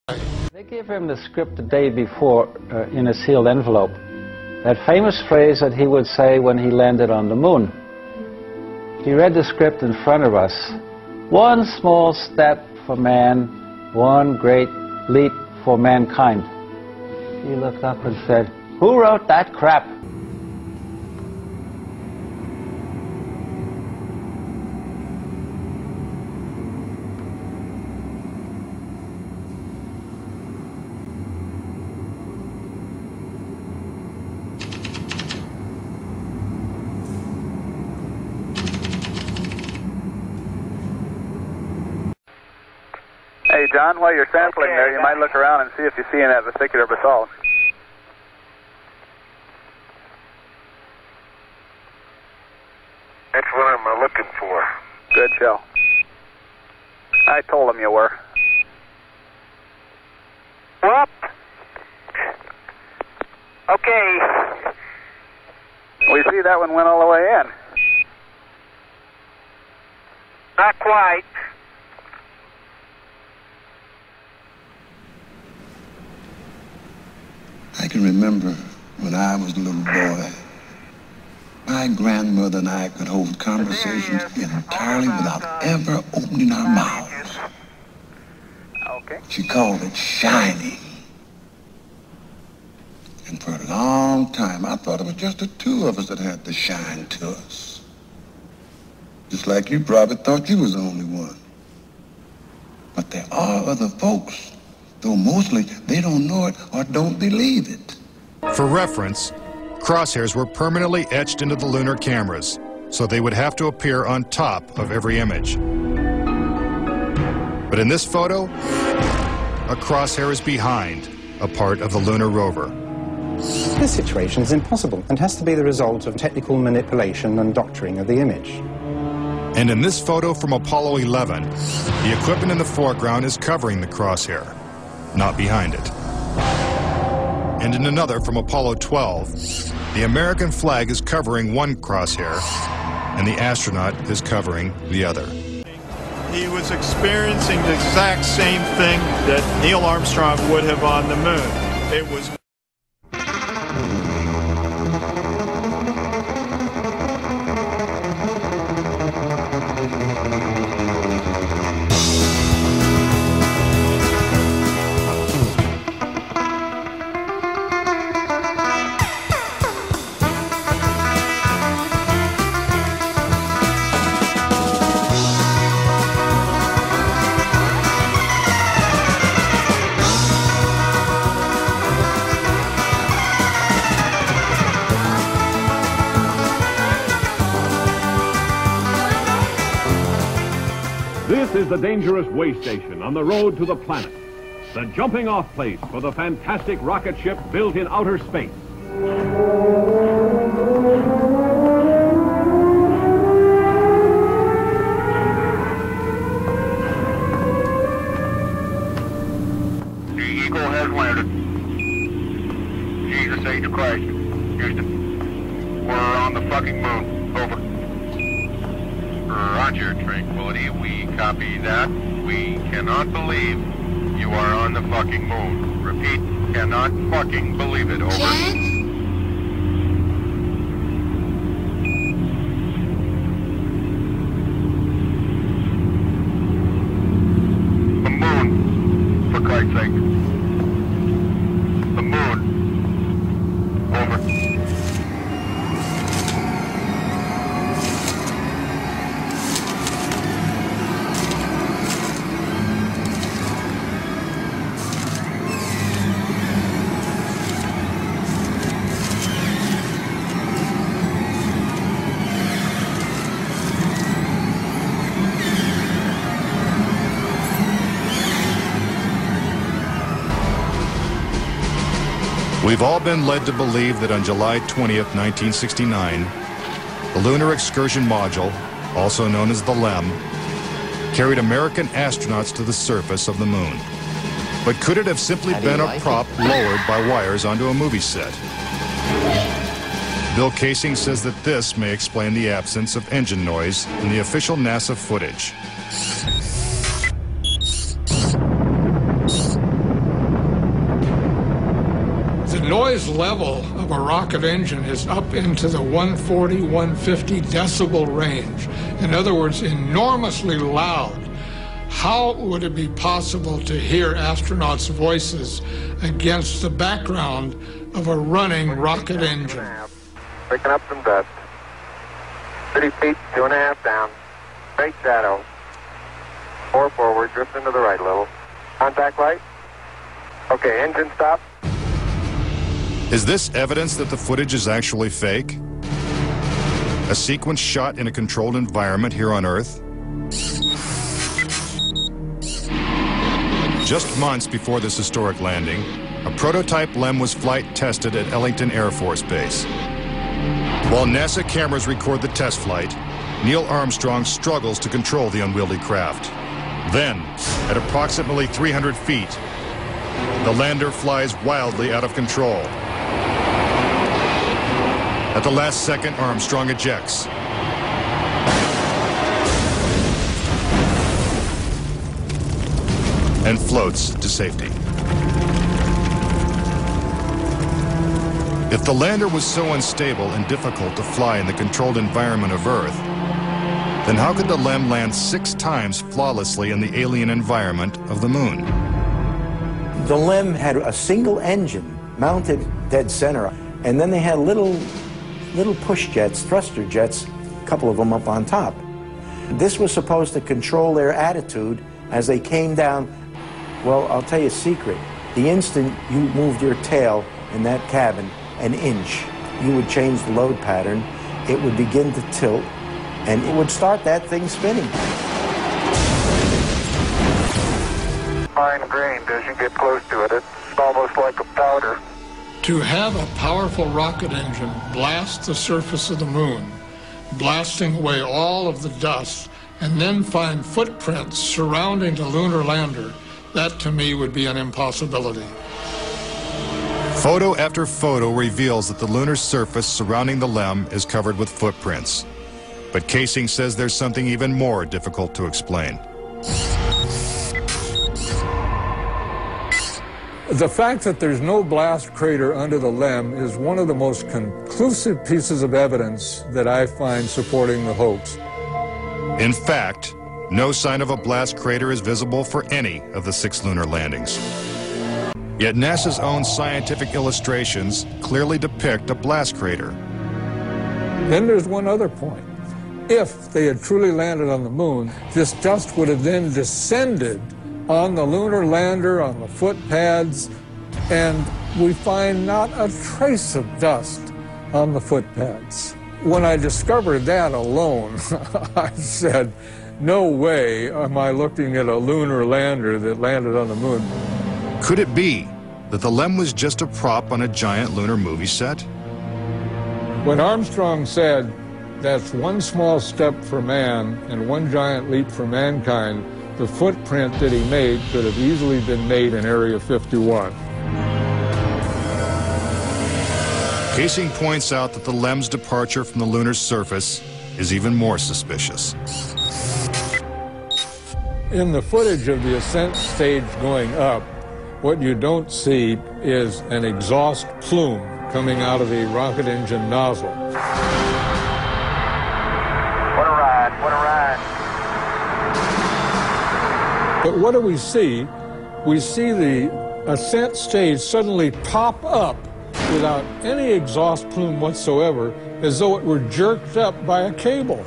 They gave him the script the day before in a sealed envelope. That famous phrase that he would say when he landed on the moon. He read the script in front of us. One small step for man, one great leap for mankind. He looked up and said, "Who wrote that crap?" Hey, John, while you're sampling there, you might look around and see if you see any of that vesicular basalt. That's what I'm looking for. Good show. I told him you were. Whoop. Okay. We see that one went all the way in. Not quite. I can remember when I was a little boy, my grandmother and I could hold conversations entirely without ever opening our mouths. Okay. She called it shining. And for a long time, I thought it was just the two of us that had the shine to us. Just like you probably thought you was the only one. But there are other folks, though mostly they don't know it or don't believe it. For reference, crosshairs were permanently etched into the lunar cameras, so they would have to appear on top of every image. But in this photo, a crosshair is behind a part of the lunar rover. This situation is impossible and has to be the result of technical manipulation and doctoring of the image. And in this photo from Apollo 11, the equipment in the foreground is covering the crosshair, not behind it. And in another from Apollo 12, the American flag is covering one crosshair, and the astronaut is covering the other. He was experiencing the exact same thing that Neil Armstrong would have on the moon. It was This is the dangerous way station on the road to the planet. The jumping off place for the fantastic rocket ship built in outer space. The Eagle has landed. Jesus H. Christ. Houston. We're on the fucking moon. Over. Roger, Tranquility. We copy that. We cannot believe you are on the fucking moon. Repeat, cannot fucking believe it. Over. The moon, for Christ's sake. The moon. Over. We've all been led to believe that on July 20th, 1969, the Lunar Excursion Module, also known as the LEM, carried American astronauts to the surface of the moon. But could it have simply been a prop lowered by wires onto a movie set? Bill Casing says that this may explain the absence of engine noise in the official NASA footage. noise level of a rocket engine is up into the 140, 150 decibel range. In other words, enormously loud. How would it be possible to hear astronauts' voices against the background of a running rocket engine? Picking up some dust. 30 feet, 2.5 down. Straight shadow. 4 forward, drift into the right a little. Contact light. Okay, engine stop. Is this evidence that the footage is actually fake? A sequence shot in a controlled environment here on Earth? Just months before this historic landing, a prototype LEM was flight tested at Ellington Air Force Base. While NASA cameras record the test flight, Neil Armstrong struggles to control the unwieldy craft. Then, at approximately 300 feet, the lander flies wildly out of control. At the last second, Armstrong ejects. And floats to safety. If the lander was so unstable and difficult to fly in the controlled environment of Earth, then how could the LEM land 6 times flawlessly in the alien environment of the moon? The LEM had a single engine mounted dead center, and then they had little push jets, thruster jets, a couple of them up on top. This was supposed to control their attitude as they came down. Well, I'll tell you a secret. The instant you moved your tail in that cabin an inch, you would change the load pattern, it would begin to tilt, and it would start that thing spinning. Fine grained as you get close to it. It's almost like a powder. To have a powerful rocket engine blast the surface of the moon, blasting away all of the dust, and then find footprints surrounding the lunar lander, that to me would be an impossibility. Photo after photo reveals that the lunar surface surrounding the LEM is covered with footprints. But Casing says there's something even more difficult to explain. The fact that there's no blast crater under the LEM is one of the most conclusive pieces of evidence that I find supporting the hoax. In fact, no sign of a blast crater is visible for any of the 6 lunar landings. Yet NASA's own scientific illustrations clearly depict a blast crater. Then there's one other point. If they had truly landed on the moon, this dust would have then descended on the lunar lander, on the foot pads, and we find not a trace of dust on the foot pads. When I discovered that alone, I said, no way am I looking at a lunar lander that landed on the moon. Could it be that the LEM was just a prop on a giant lunar movie set? When Armstrong said, that's one small step for man and one giant leap for mankind, the footprint that he made could have easily been made in Area 51. Casing points out that the LEM's departure from the lunar surface is even more suspicious. In the footage of the ascent stage going up, what you don't see is an exhaust plume coming out of the rocket engine nozzle. What a ride, what a ride. But what do we see? We see the ascent stage suddenly pop up without any exhaust plume whatsoever, as though it were jerked up by a cable.